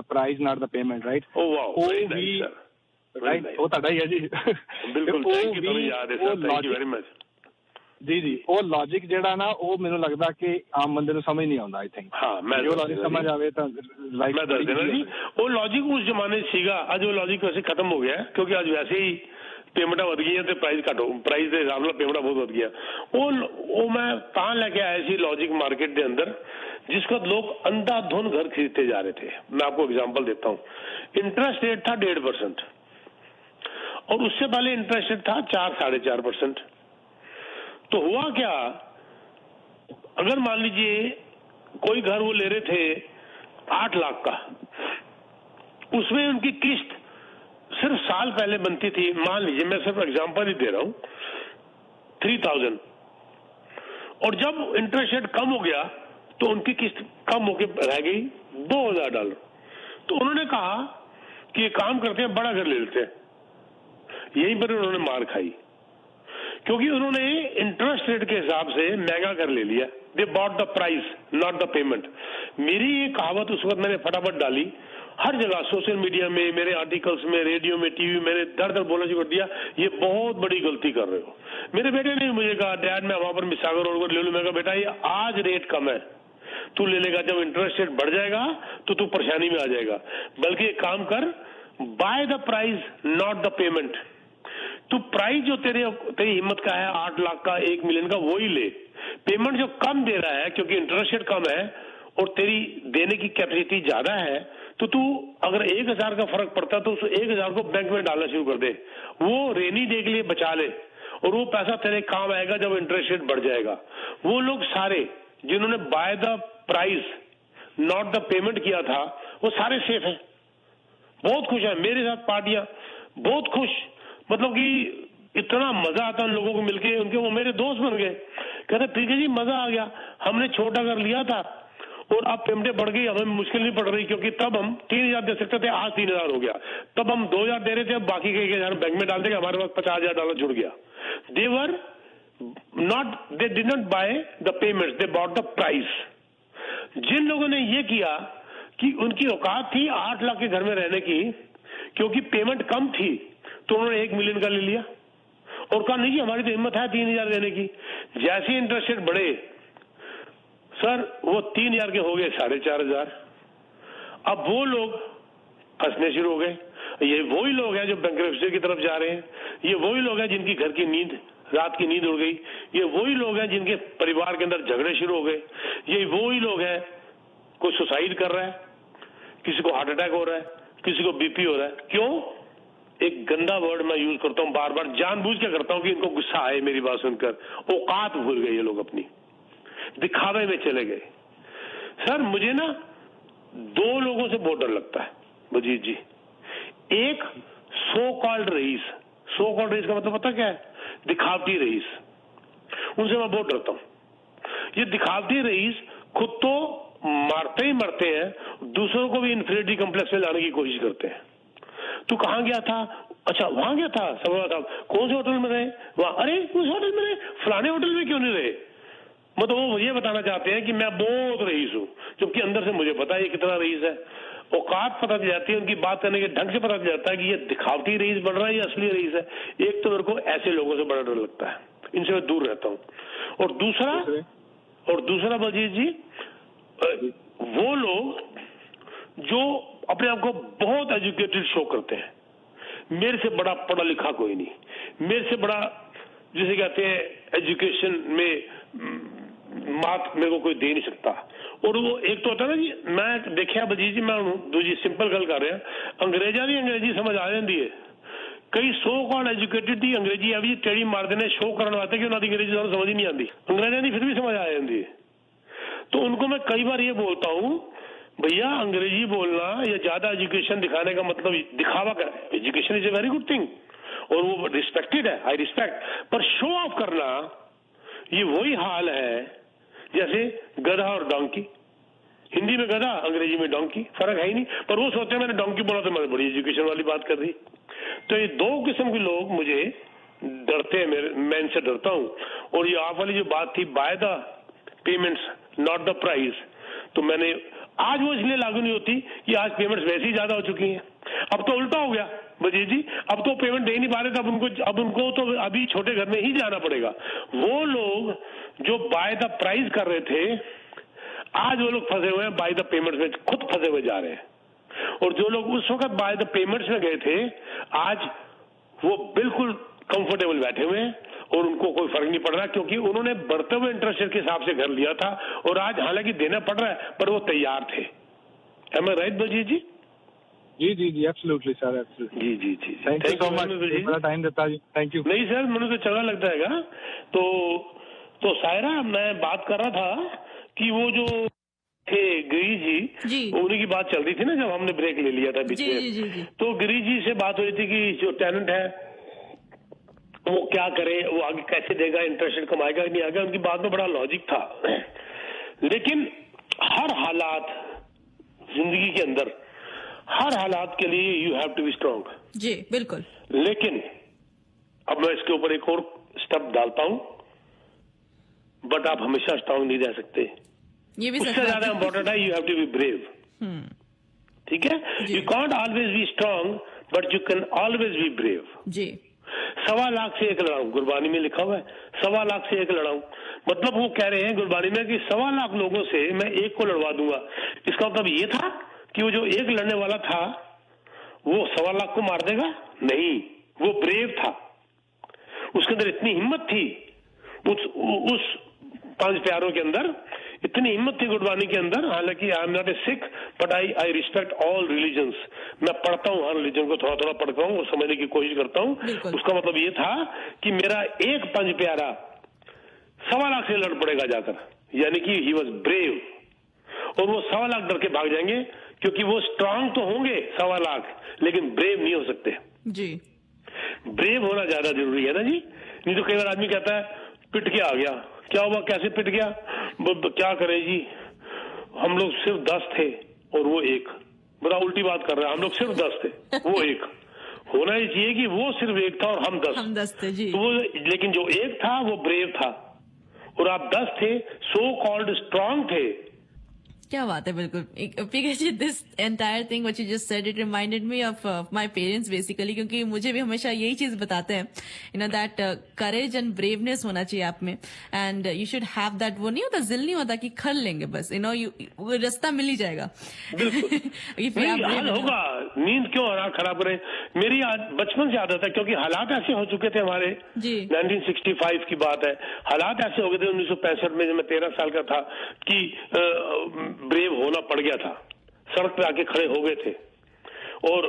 price not the payment right oh wow very nice sir right वो ਤੁਹਾਡਾ ਹੀ ਹੈ ਜੀ ਬਿਲਕੁਲ ਥੈਂਕ ਯੂ ਤੁਹਾਨੂੰ ਯਾਦ ਹੈ sir thank you very much ਜੀ ਉਹ ਲੌਜੀਕ ਜਿਹੜਾ ਨਾ ਉਹ ਮੈਨੂੰ ਲੱਗਦਾ ਕਿ ਆਮ ਬੰਦੇ ਨੂੰ ਸਮਝ ਨਹੀਂ ਆਉਂਦਾ ਆਈ ਥਿੰਕ ਹਾਂ ਮੈਂ ਜੋ ਲੌਜੀਕ ਸਮਝ ਆਵੇ ਤਾਂ ਲਾਈਕ ਮੈਂ ਦੱਸ ਦੇਣਾ ਜੀ ਉਹ ਲੌਜੀਕ ਉਸ ਜ਼ਮਾਨੇ ਸੀਗਾ ਅੱਜ ਉਹ ਲੌਜੀਕ ਵੈਸੇ ਖਤਮ ਹੋ ਗਿਆ ਕਿਉਂਕਿ ਅੱਜ ਵੈਸੇ ਹੀ ਪੇਮੈਂਟਾਂ ਵਧ ਗਈਆਂ ਤੇ ਪ੍ਰਾਈਸ ਘਟੋ ਪ੍ਰਾਈਸ ਦੇ ਹਿਸਾਬ ਨਾਲ ਪੇਮੈਂਟਾਂ ਬਹੁਤ ਵਧ ਗਿਆ ਉਹ ਮੈਂ ਤਾਂ ਲੈ ਕੇ ਆਇਆ ਸੀ लॉजिक मार्केट के अंदर जिसको लोग अंधाधुन घर खरीदते जा रहे थे मैं आपको एग्जांपल देता हूँ इंटरेस्ट रेट था 1.5% और उससे पहले इंटरेस्ट रेट था 4-4.5%। तो हुआ क्या अगर मान लीजिए कोई घर वो ले रहे थे 8 लाख का उसमें उनकी किस्त सिर्फ साल पहले बनती थी मान लीजिए मैं सिर्फ एग्जांपल ही दे रहा हूं 3000 और जब इंटरेस्ट रेट कम हो गया तो उनकी किस्त कम होकर रह गई $2000 तो उन्होंने कहा कि ये काम करते हैं बड़ा घर ले लेते हैं यहीं पर उन्होंने मार खाई क्योंकि उन्होंने इंटरेस्ट रेट के हिसाब से महंगा कर ले लिया दे bought the price not the payment मेरी ये कहावत उस वक्त मैंने फटाफट डाली हर जगह सोशल मीडिया में मेरे आर्टिकल्स में रेडियो में टीवी मैंने दर दर बोलना शुरू कर दिया ये बहुत बड़ी गलती कर रहे हो मेरे बेटे ने मुझे कहा डैड मैं वहां पर मिसागर रोड पर ले लूं मैं कहा बेटा ये आज रेट कम है तू ले लेगा जब इंटरेस्ट रेट बढ़ जाएगा तो तू परेशानी में आ जाएगा बल्कि एक काम कर by the price not the payment तू प्राइस जो तेरी हिम्मत का है 8 लाख का 1 मिलियन का वो ही ले पेमेंट जो कम दे रहा है क्योंकि इंटरेस्ट रेट कम है और तेरी देने की कैपेसिटी ज्यादा है तो तू अगर 1000 का फर्क पड़ता है तो उस 1000 को बैंक में डालना शुरू कर दे वो रेनी डे के लिए बचा ले और वो पैसा तेरे काम आएगा जब इंटरेस्ट रेट बढ़ जाएगा वो लोग सारे जिन्होंने by the price not the payment किया था वो सारे सेफ है बहुत खुश है मेरे साथ पार्टियां बहुत खुश मतलब कि इतना मजा आता उन लोगों को मिलके उनके वो मेरे दोस्त बन गए कहते पीके जी मजा आ गया हमने छोटा घर लिया था और अब पेमेंटें बढ़ गई हमें मुश्किल नहीं पड़ रही क्योंकि तब हम 3000 दे सकते थे आज 3000 हो गया तब हम 2000 दे रहे थे अब बाकी के 1000 बैंक में डाल देंगे हमारे पास $50,000 जुड़ गया they were not they did not buy the payment they bought the price जिन लोगों ने ये किया कि उनकी औकात थी 8 लाख के घर में रहने की क्योंकि पेमेंट कम थी तो उन्होंने 1 मिलियन का ले लिया और कहा नहीं हमारी तो हिम्मत है 3000 देने की जैसे इंटरेस्ट रेट बढ़े सर वो 3000 के हो गए 4500 अब वो लोग फंसने शुरू हो गए ये वही लोग हैं जो बैंकरप्सी की तरफ जा रहे हैं ये वही लोग हैं जिनकी घर की नींद रात की नींद उड़ गई ये वही लोग हैं जिनके परिवार के अंदर झगड़े शुरू हो गए ये वही लोग हैं कोई सुसाइड कर रहा है किसी को हार्ट अटैक हो रहा है किसी को बीपी हो रहा है क्यों एक गंदा वर्ड मैं यूज करता हूं बार बार जानबूझ के करता हूं कि इनको गुस्सा आए मेरी बात सुनकर औकात भूल गए ये लोग अपनी दिखावे में चले गए सर मुझे ना 2 लोगों से बहुत डर लगता है बजीत जी एक सो कॉल्ड रईस का मतलब पता क्या है दिखावटी रईस उनसे मैं बहुत डरता हूं ये दिखावटी रईस खुद तो मारते ही मरते हैं दूसरों को भी इन्फीरियरिटी कॉम्प्लेक्स में लाने की कोशिश करते हैं तू कहां गया था अच्छा वहां गया था समझ था कौन से होटल में रहे वहां अरे उस होटल में रहे फलाने होटल में क्यों नहीं रहे मतलब वो ये बताना चाहते हैं कि मैं बहुत रईस हूं जबकि अंदर से मुझे पता है ये कितना रईस है औकात पता चल जाती है, उनकी बात करने के ढंग से पता चल जाता है कि ये दिखावटी रईस बन रहा है या असली रईस है। एक तो मेरे को ऐसे लोगों से बड़ा डर लगता है, इनसे मैं दूर रहता हूँ। और दूसरा बजीत जी, वो लोग जो अपने आप को बहुत एजुकेटेड शो करते हैं, मेरे से बड़ा पढ़ा लिखा कोई नहीं, मेरे से बड़ा जिसे कहते हैं एजुकेशन में मार्क मेरे को कोई दे नहीं सकता। और वो एक तो होता है ना जी, मैं देखिया बजीत जी, मैं दूजी सिंपल गल कर रहा, अंग्रेजा भी अंग्रेजी समझ आ जाती है। कई सो कॉल्ड एजुकेटेड ही अंग्रेजी भी टेढ़ी मार देने शो करने वास्ते कि उन्होंने अंग्रेजी समझ ही नहीं आती, अंग्रेजा नहीं फिर भी समझ आ जाती है। तो उनको मैं कई बार ये बोलता हूँ, भैया अंग्रेजी बोलना या ज्यादा एजुकेशन दिखाने का मतलब दिखावा का, education is a very good thing और वो रिस्पेक्टेड है, आई रिस्पेक्ट, पर शो ऑफ करना ये वही हाल है जैसे गधा और डोंकी। हिंदी में गधा, अंग्रेजी में डोंकी, फर्क है ही नहीं, पर वो सोचते हैं मैंने डोंकी बोला तो मैंने बड़ी एजुकेशन वाली बात कर दी। तो ये दो किस्म के लोग मुझे डरते हैं, मैं इनसे डरता हूँ। और ये आप वाली जो बात थी, by the payments not the price, तो मैंने आज वो इसलिए लागू नहीं होती कि आज पेमेंट्स वैसे ही ज्यादा हो चुकी हैं। अब तो उल्टा हो गया बजीत जी, अब तो पेमेंट दे नहीं पा रहे, अब उनको तो अभी छोटे घर में ही जाना पड़ेगा। वो लोग जो बाय द प्राइस कर रहे थे, आज वो लोग फंसे हुए हैं बाय द पेमेंट्स में, खुद फंसे हुए जा रहे हैं। और जो लोग उस वक्त बाय द पेमेंट्स में गए थे, आज वो बिल्कुल कंफर्टेबल बैठे हुए हैं और उनको कोई फर्क नहीं पड़ रहा, क्योंकि उन्होंने बढ़ते हुए इंटरेस्ट रेट के हिसाब से घर लिया था और आज हालांकि देना पड़ रहा है पर वो तैयार थे। Am I right Bajit ji? जी एब्सोल्युटली सर, एब्सोल्युटली। जी थैंक यू सो मच, बड़ा टाइम देता जी, थैंक यू। नहीं सर, मुझे तो चंगा लगता है। तो सायरा, मैं बात कर रहा था कि वो जो थे गिरीश जी, उन्हीं की बात चल रही थी ना जब हमने ब्रेक ले लिया था बीच में। तो गिरीश जी से बात हो रही थी कि जो टेनेंट है वो क्या करे, वो आगे कैसे देगा, इंटरेस्ट रेट कमाएगा नहीं आएगा, उनकी बात में बड़ा लॉजिक था। लेकिन हर हालात जिंदगी के अंदर, हर हालात के लिए you have to be strong. जी बिल्कुल। लेकिन अब मैं इसके ऊपर एक और स्टेप डालता हूं, बट आप हमेशा स्ट्रांग नहीं रह सकते, ये भी उससे ज्यादा इंपॉर्टेंट है you have to be brave. ठीक है, you can't always be strong but you can always be brave. जी। 1.25 लाख से एक लड़ाऊं, गुरबानी में लिखा हुआ है 1.25 लाख से एक लड़ाऊं, मतलब वो कह रहे हैं गुरबानी में कि 1.25 लाख लोगों से मैं एक को लड़वा दूंगा। इसका मतलब ये था कि वो जो एक लड़ने वाला था वो 1.25 लाख को मार देगा? नहीं, वो ब्रेव था, उसके अंदर इतनी हिम्मत थी, उस 5 प्यारों के अंदर इतनी हिम्मत थी गुरबानी के अंदर। हालांकि I am not a Sikh but I respect all religions, मैं पढ़ता हूँ हर रिलीजन को, थोड़ा थोड़ा पढ़ता हूँ और समझने की कोशिश करता हूँ। उसका मतलब ये था कि मेरा एक 5 प्यारा 1.25 लाख से लड़ पड़ेगा जाकर, यानी कि ही वॉज ब्रेव। और वो 1.25 लाख डर के भाग जाएंगे क्योंकि वो स्ट्रांग तो होंगे 1.25 लाख, लेकिन ब्रेव नहीं हो सकते जी। ब्रेव होना ज्यादा जरूरी है ना जी। नहीं तो कई बार आदमी कहता है पिट के आ गया, क्या हुआ, कैसे पिट गया, क्या करे जी, हम लोग सिर्फ 10 थे और वो एक, बड़ा उल्टी बात कर रहा है, हम लोग सिर्फ 10 थे वो एक। होना ही चाहिए कि वो सिर्फ एक था और हम 10 थे जी। तो वो, लेकिन जो एक था वो ब्रेव था और आप 10 थे, सो कॉल्ड स्ट्रांग थे। क्या बात है, बिल्कुल। Because this entire thing what you just said, it reminded me of my parents basically, क्योंकि मुझे भी हमेशा यही चीज बताते हैं, that courage and braveness होना चाहिए आप में, and you should have that। वो नहीं होता, जिल नहीं होता कि कर लेंगे बस, वो रास्ता मिल ही जाएगा। हाल होगा, नींद क्यों खराब करें। मेरी बचपन से आदत है, क्योंकि हालात ऐसे हो चुके थे हमारे। 1965 की बात है, हालात ऐसे हो गए थे 1965 में, जब मैं 13 साल का था, कि ब्रेव होना पड़ गया था, सड़क पे आके खड़े हो गए थे और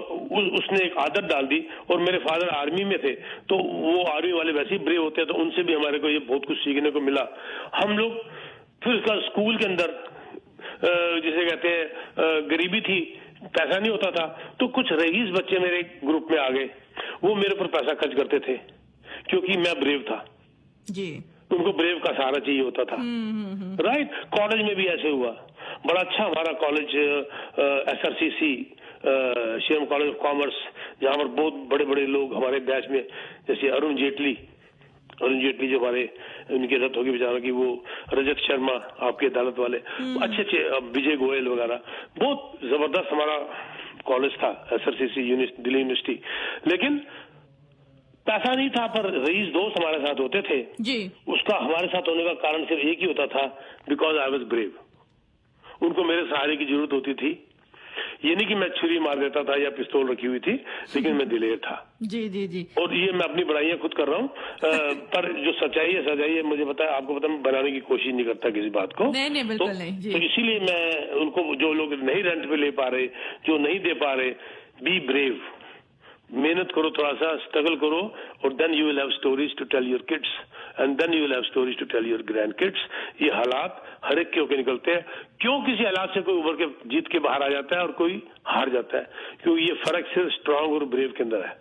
उसने एक आदत डाल दी। और मेरे फादर आर्मी में थे, तो वो आर्मी वाले वैसे ही ब्रेव होते हैं, तो उनसे भी हमारे को ये बहुत कुछ सीखने को मिला। हम लोग फिर उसका स्कूल के अंदर जिसे कहते हैं गरीबी थी, पैसा नहीं होता था, तो कुछ रईस बच्चे मेरे ग्रुप में आ गए, वो मेरे ऊपर पैसा खर्च करते थे क्योंकि मैं ब्रेव था जी। उनको ब्रेव का सहारा चाहिए होता था। राइट। कॉलेज में भी ऐसे हुआ, बड़ा अच्छा हमारा college SRCC Shriram college of commerce, जहां पर बहुत बड़े बड़े लोग हमारे बैच में, जैसे अरुण जेटली, अरुण जेटली जो हमारे उनकी डेथ होगी बेचारा की, वो रजत शर्मा आपकी अदालत वाले, अच्छे अच्छे, विजय गोयल वगैरह, बहुत जबरदस्त हमारा कॉलेज था SRCC दिल्ली यूनिवर्सिटी। लेकिन पैसा नहीं था, पर रईस दोस्त हमारे साथ होते थे जी। उसका हमारे साथ होने का कारण सिर्फ एक ही होता था, बिकॉज आई वॉज ब्रेव। उनको मेरे सहारे की जरूरत होती थी। ये नहीं कि मैं छुरी मार देता था या पिस्तौल रखी हुई थी, लेकिन मैं दिलेर था। जी जी जी। और ये मैं अपनी बड़ाइयां खुद कर रहा हूँ, पर जो सच्चाई है सच्चाई है, मुझे पता है, आपको पता है, मैं बनाने की कोशिश नहीं करता किसी बात को। नहीं बिल्कुल नहीं जी। तो इसीलिए मैं उनको, जो लोग नहीं रेंट पे ले पा रहे, जो नहीं दे पा रहे, बी ब्रेव, मेहनत करो, थोड़ा सा स्ट्रगल करो, और then you will have stories to tell your kids, and then you will have stories to tell your grandkids. ये हालात हर एक के होकर निकलते हैं। क्यों किसी हालात से कोई उभर के जीत के बाहर आ जाता है और कोई हार जाता है? क्योंकि ये फर्क सिर्फ स्ट्रांग और ब्रेव के अंदर है।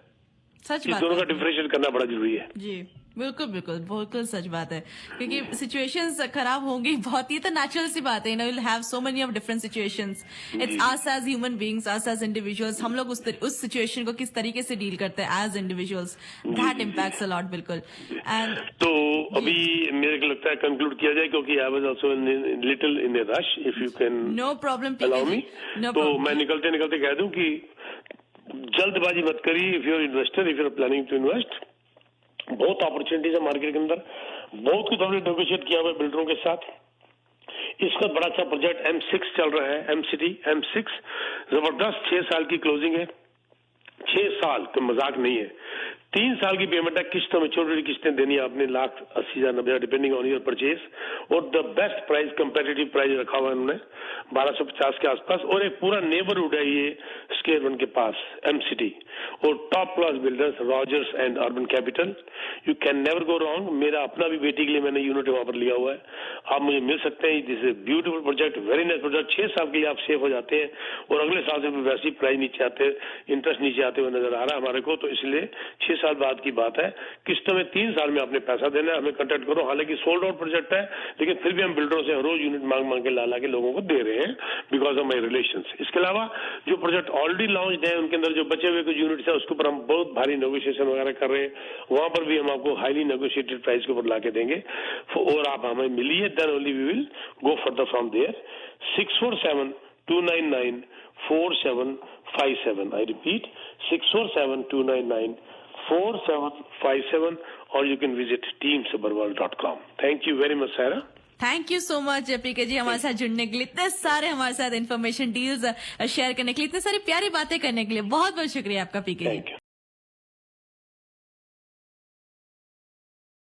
सच इस बात दोनों है। का डिफरेंशिएट करना बड़ा जरूरी है जी बिल्कुल बिल्कुल बिल्कुल सच बात है, क्योंकि सिचुएशंस खराब होंगी बहुत, ये तो नेचुरल सी बात है। You know will have so many of different situations. It's us as human beings, us as individuals, हम लोग उस सिचुएशन को किस तरीके से डील करते हैं as individuals, that impacts a lot. बिल्कुल। एंड तो अभी मेरे को लगता है कंक्लूड किया जाए, क्योंकि I was also little in a rush, if you can no problem allow me. No तो मैं निकलते निकलते कह दूं कि जल्दबाजी मत करिए। If you are investor, if you are planning to invest, बहुत अपॉर्चुनिटीज है मार्केट के अंदर, बहुत कुछ हमने नेगोशिएट किया हुआ बिल्डरों के साथ। इसका बड़ा अच्छा प्रोजेक्ट M6 चल रहा है, M-City M6, जबरदस्त 6 साल की क्लोजिंग है। 6 साल तो मजाक नहीं है। 3 साल की पेमेंट है, किस्तों में छोटी छोटी किस्तें देनी है आपने, 1,80,000 90,000 डिपेंडिंग ऑन योर परचेज, और the best price, competitive price रखा हुआ है उन्होंने 1250 के आसपास, और एक पूरा नेबरहुड है ये स्क्वायर 1 के पास M-City, और top class builders Rogers and urban capital. You can never go wrong. मेरा अपना भी बेटी के लिए मैंने यूनिट वहां पर लिया हुआ है, आप मुझे मिल सकते हैं। This is beautiful project, very nice project. 6 साल के लिए आप सेफ हो जाते हैं, और अगले साल से भी वैसी प्राइस नीचे आते, इंटरेस्ट नीचे आते हुए नजर आ रहा है हमारे को। तो इसलिए 6 साल बाद की बात है, किस्तों में 3 साल में आपने पैसा देना है, हमें कांटेक्ट करो। हालांकि सोल्ड आउट प्रोजेक्ट है, लेकिन फिर भी हम बिल्डरों से रोज यूनिट मांग मांग के ला के लोगों को दे रहे हैं, बिकॉज ऑफ माई रिलेशंस। इसके अलावा जो प्रोजेक्ट ऑलरेडी लॉन्च है, उनके अंदर जो बचे हुए कुछ यूनिट्स है, उसके ऊपर हम बहुत भारी नेगोशिएशन वगैरह कर रहे हैं। वहां पर भी हम आपको हाईली नेगोशिएटेड प्राइस के ऊपर ला के देंगे, और आप हमें मिलिए, then only we will go further from there. 647-299-4757। I repeat, 647-299-4757, और you can visit teamsuburworld.com. Thank you very much, Sarah. Thank you so much PK ji, हमारे साथ जुड़ने के लिए, इतने सारे हमारे साथ इन्फॉर्मेशन डील्स शेयर करने के लिए, इतने सारी प्यारी बातें करने के लिए बहुत बहुत शुक्रिया आपका पीके जी। Thank you.